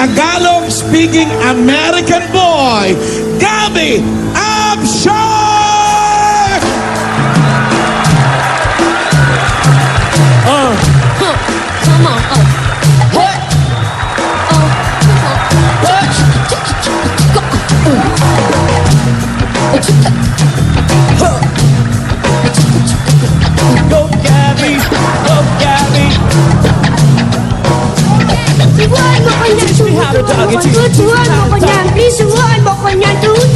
Tagalog-speaking American boy, Gabby Abshar! Come on. What? Go Gabby! Go Gabby! Turuan mo ko niyan, turuan mo ko niyan, please turuan mo ko niyan, turuan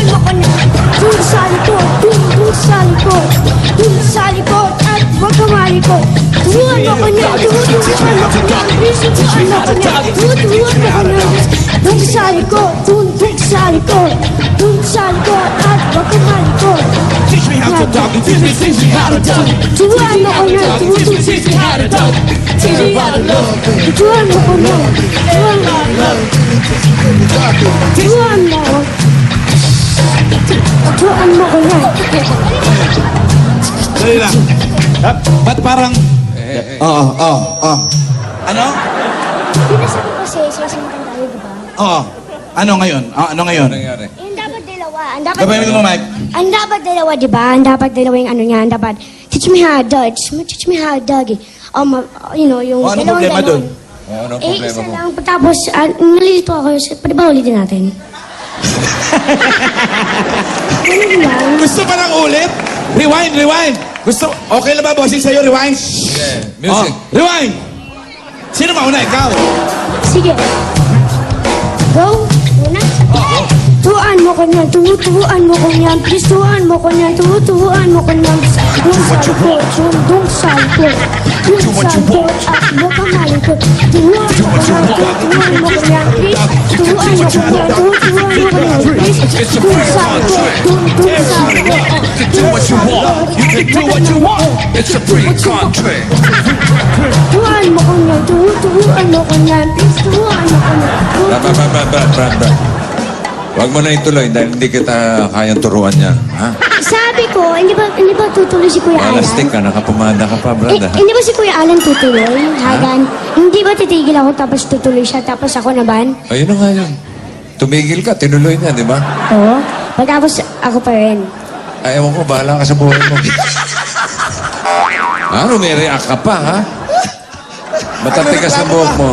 mo ko niyan. Dun sa likod, dun sa likod, dun sa likod, at huwag ka malikod. Turuan mo ko niyan, turuan mo ko niyan, please turuan mo ko niyan, turuan mo ko niyan. Dun sa likod, dun sa likod, dun sa likod, at huwag ka malikod. Teach me how to doggy, teach me how to doggy. Turuan mo ko niyan, Teach me how to doggy. Teach me how to love. turuan mo ko niyan, turuan mo ko niyan. Turuan mo ko. Turuan mo ko yan. Dali lang. Ba't parang... Ano? Pinasa ko kasi, sasamutan tayo, di ba? Ano ngayon? Ano ngayon? Nangyari? Yung dapat dalawa. Ang dapat Gabay mo Mike. Ang dapat dalawa, di ba? Ang dapat dalawa yung ano niya. Ang dapat, teach me how to dodge. Teach me how to dodge. Yung Anong dalawang problema ganon. dun? Anong Eh, problema isa mo? lang. Tapos, nalilito ako. Pwede ba ulitin natin? Ano yan? Gusto pa ng ulit? Rewind. Gusto, okay lang ba, bossing sa'yo? Rewind? Yeah, music. Rewind! Sino mauna? Ikaw? Sige. Go. Una. Turuan mo ko niyan. Turuan mo ko niyan. Please, turuan mo ko niyan. Turuan mo ko niyan. Dung sa likod. Dung sa likod. Dung sa likod. At huwag ka malikod. Turuan mo ko niyan. Turuan mo ko niyan. Please, turuan mo ko niyan. Turuan mo ko niyan. Please, dung sa likod. Dung sa likod. You can do what you want. You can do what you want. It's a free country. Turuan mo ko niyan. Turuan mo ko niyan. Please, turuan mo ko niyan. Brad. Huwag mo na ituloy dahil hindi kita kayang turuan niya. Ha? Sabi ko, hindi ba tutuloy si Kuya Alan? Malastik ka, nakapumada ka pa, Brad. ha? Hindi ba si Kuya Alan tutuloy? Hagan? Hindi ba titigil ako tapos tutuloy siya tapos ako naman? Ayun na nga yun. Tumigil ka, tinuloy niya, di ba? Oo. Pagkatapos ako pa rin. Ay, ewan ko, bahala ka sa buhay mo. May-react ka pa, ha? Matatigas na buhok mo.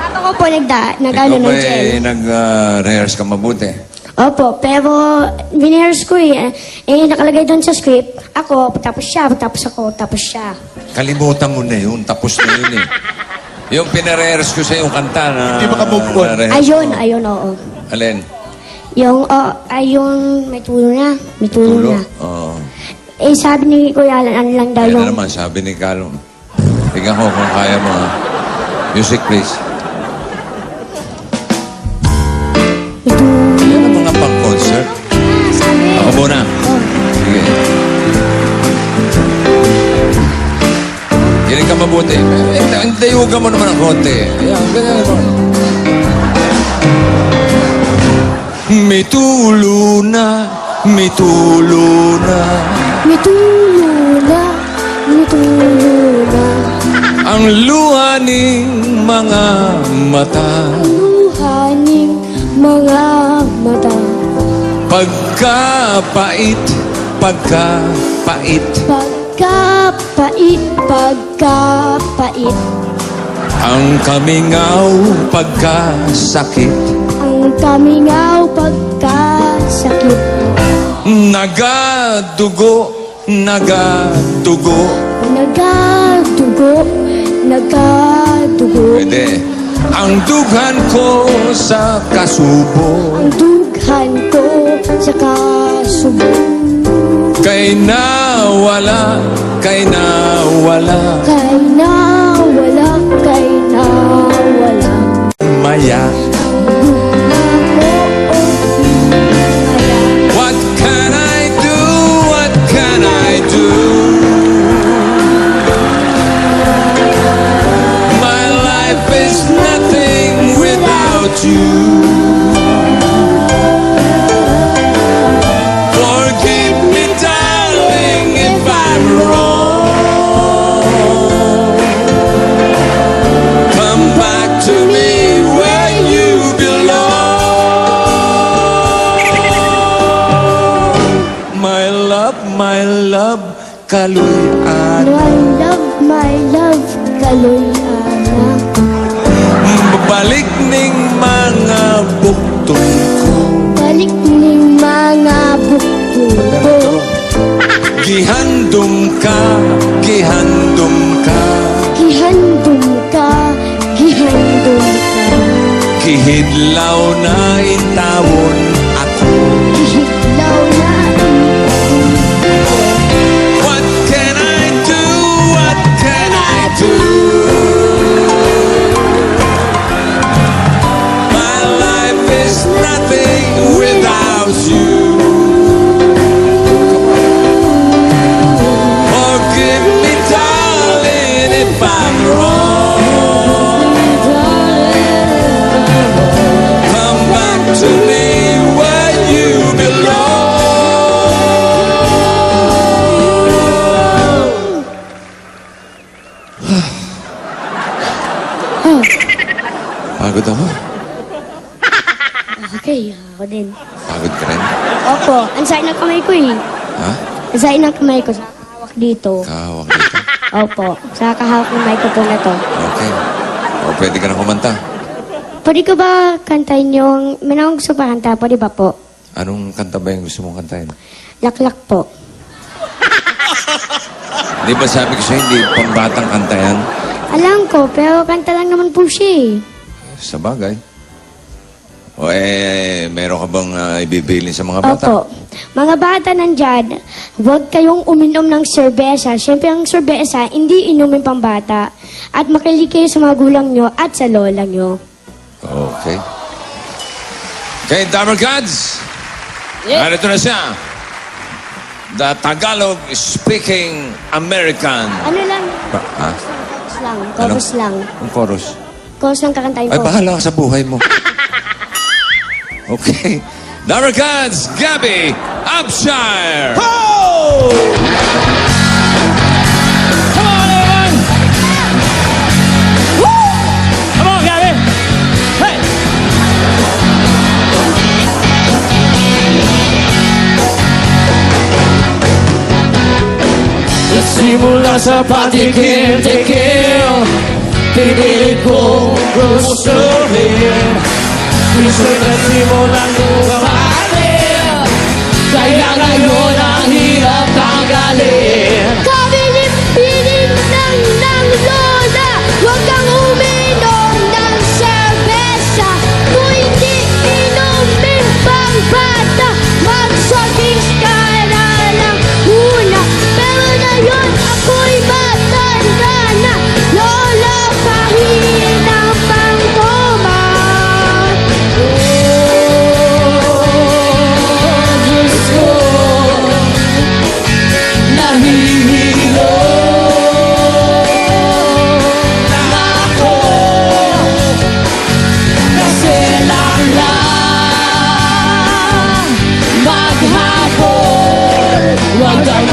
Papa ko po nag-ano Ikaw ng ba gel. nag-rehearse ka mabuti? Opo, pero binihers ko nakalagay doon sa script. Ako, tapos siya, tapos ako, tapos siya. Kalimutan mo na yun, tapos na yun eh. Yung pinarehearse ko sa yung kanta na... Hindi maka-move on. na-rehearse mo. Ayun, oo. Alin? Yung may tulo na. May tulo Tulo? na. Oo. Sabi ni Kuya Alan, ano lang daw Kaya yung... na naman, sabi ni Carlo. Tingnan ko kung kaya mo, ha? Music, please. Yan ang mga pang-concert. Sabi. Ako muna. Sige. Kinig ka mabuti. Tayugan mo naman ang konti. Ayan, ganyan mo. May tulo na, may tulo na. May tulo na, may tulo na. Ang luha ng mga mata. Luhaning mga mata. Pagkapait, pagkapait. Pagkapait, pagkapait. Ang kamingaw, pagkasakit. Ang kamingaw, pagkasakit. Nagadugo, nagadugo. Nagadugo, nagadugo. Pwede. Ang dughan ko sa kasubo. Ang dughan ko sa kasubo. Kay nawala, kay nawala. Kay nawala, kay nawala. Maya. What can I do? What can I do? My life is nothing without you. Forgive me, darling, if I'm wrong. Kaloy-ana. My love, Kaloy-ana. Balik ning mga buktong ko. Balik ning mga bukto ko. Gihandom ka, gihandom ka. Gihandom ka, gihandom ka. Gihidlaw na intawon ako. Gihitlaw na What can I do? What can I do? My life is nothing without you. Forgive me, darling, if I'm wrong. Come back to me where you belong. Pagod ako. Okay, ako din. Pagod ka rin? Opo, ang sakit ng kamay ko eh. Ha? Ang sakit ng kamay ko sa kahawak dito. Kahawak dito. Opo, sa kahawak ng microphone na to. Okay. O, pwede ka na kumanta. Pwede ko ba kantahin yung... May nang gusto pa kanta, pwede ba po? Anong kanta ba yung gusto mong kantahin? Laklak po. Di ba sabi ko sa'yo, hindi pambatang kanta yan? Alam ko, pero kanta lang naman po siya eh. Sa bagay. O meron ka bang ibibilin sa mga bata? Opo. Mga bata nandyan, huwag kayong uminom ng serbesa. Siyempre, ang serbesa, hindi inumin pang bata. At makilig kayo sa mga gulang nyo at sa lola nyo. Okay. Okay, Dapper Gods. Narito na siya. The Tagalog-speaking American. Ano lang? Ha? Chorus lang. Chorus lang. Ang chorus. Chorus lang kakantayin Ay, ko. bahala ka sa buhay mo. Okay. Dapper Gods, Gabby Upshire. Ho! Come on, everyone! Woo! Come on, Gabby! Hey! Simula sa patikim-tikim, pinilit kong gustuhin. Miso'y nagsimulang lumalim, kaya ngayon ang hirap tanggalin. Kabilin-bilin ng lola, huwag kang uminom ng serbesa. Kung hindi inumin pang bata, magsagis ka na lang muna. Pero na yun, ako'y matanda na. Lola, pahiin ang pangkoma. Diyos ko, nahihilo na ako. Kasi lang maghapon, wag kang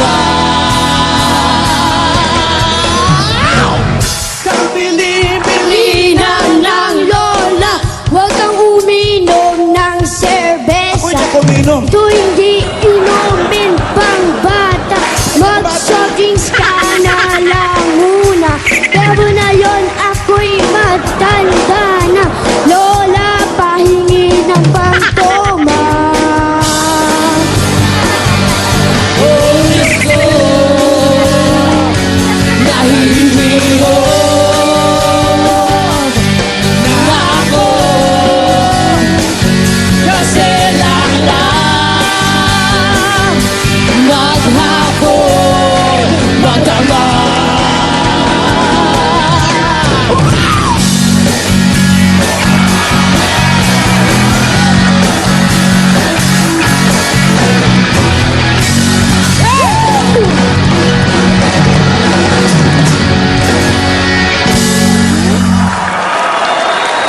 Kabilin-bilinan ng lola, huwag kang uminom ng serbesa. Pwede ko uminom. Ito hindi inumin pang bata, mag-joggings ka na lang muna. Pero na yon, ako'y matanda na. Lola, pahingi ng pangtoma. Diyos ko, nahihilo na ako. Kasi lang maghapon, magdama.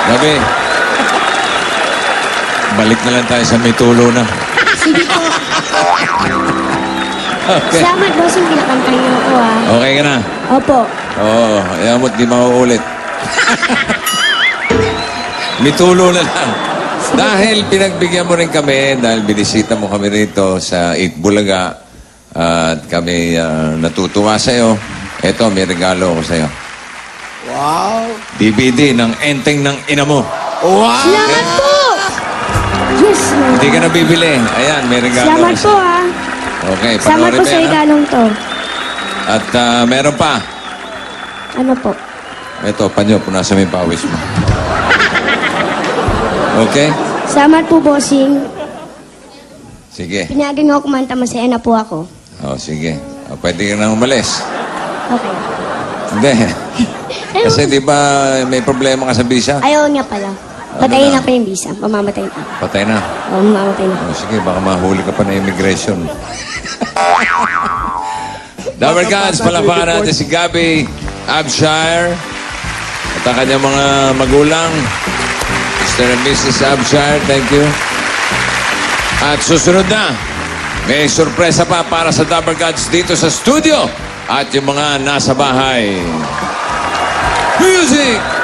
Gabi. Balik na lang tayo sa may tulo na. Sige po. Okay. Salamat, bossing, pinakantahin niyo ako ah. Okay ka na? Opo. Oo, ayaw mo't di mauulit. May tulo na lang. Dahil pinagbigyan mo rin kami, dahil binisita mo kami rito sa Eat Bulaga, At kami natutuwa sa'yo. Ito, may regalo ko sa'yo. Wow. DVD ng Enteng ng Ina Mo. Wow. Salamat po! Yes, Lord. Hindi ka nabibili. Ayan, may regalo. Salamat ko po, sa'yo. ha. Okay, Salamat panoorin po mo sa yan, ha? regalong to. At meron pa. Ano po? Ito, panyo, punasan mo yung pawis mo. Okay? Salamat po, bossing. Sige. Pinayagan ako kumanta, masaya na po ako. Sige. Pwede ka nang umalis. Okay. Hindi. Kasi di ba may problema ka sa visa? Ayaw niya pala. Patayin na ko yung visa. Mamamatay na. Patay na. Oo, mamamatay na. Sige, baka mahuli ka pa na immigration. Dabber Gods, palakpakan natin si Gabby Abshire at ang kanyang mga magulang. Mr. and Mrs. Abshire, thank you. At susunod na, may sorpresa pa para sa Dabber Gods dito sa studio at yung mga nasa bahay. Music!